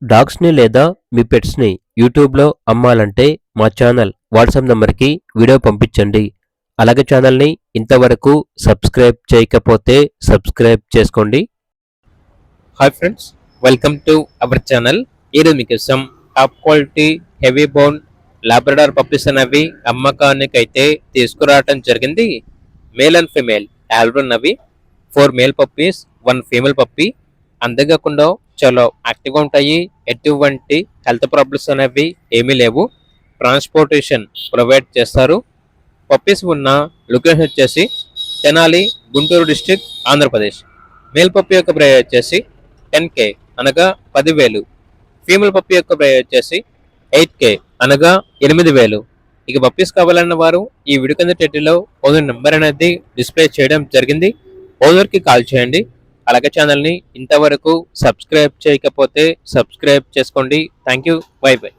డాగ్స్‌ని లేదా మీ పెట్స్‌ని యూట్యూబ్‌లో అమ్మాలంటే మా ఛానల్ వాట్సాప్ నంబర్‌కి వీడియో పంపించండి. అలాగే ఛానల్‌ని ఇంతవరకు సబ్స్క్రైబ్ చేయకపోతే సబ్స్క్రైబ్ చేసుకోండి. Hi friends, welcome to our channel. ఈరోజు మీకోసం top quality heavy bone labrador puppies అనేవి అమ్మకానికి అయితే తీసుకురావడం జరిగింది. మేల్ అండ్ ఫీమేల్ ఆల్బున్నవి 4 మేల్ పప్పీస్ 1 ఫీమేల్ పప్పీ. అంతేకాకుండా చాలా యాక్టివ్గా ఉంటాయి. ఎటువంటి హెల్త్ ప్రాబ్లమ్స్ అనేవి ఏమీ లేవు. ట్రాన్స్పోర్టేషన్ ప్రొవైడ్ చేస్తారు. పప్పీస్ ఉన్న లొకేషన్ వచ్చేసి Tenali, Guntur district, Andhra Pradesh. Male puppy యొక్క ప్రైస్ వచ్చేసి 10K అనగా 10,000. ఫీమేల్ పప్పీ యొక్క ప్రైస్ వచ్చేసి 8K అనగా 8,000. ఇక పప్పీస్ కావాలన్న వారు ఈ వీడియో కింద టైటిల్లో ఓనర్ నెంబర్ అనేది డిస్ప్లే చేయడం జరిగింది. ఓనర్కి కాల్ చేయండి. అలాగే ఛానల్ని ఇంతవరకు సబ్స్క్రైబ్ చేయకపోతే సబ్స్క్రైబ్ చేసుకోండి. Thank you. By by.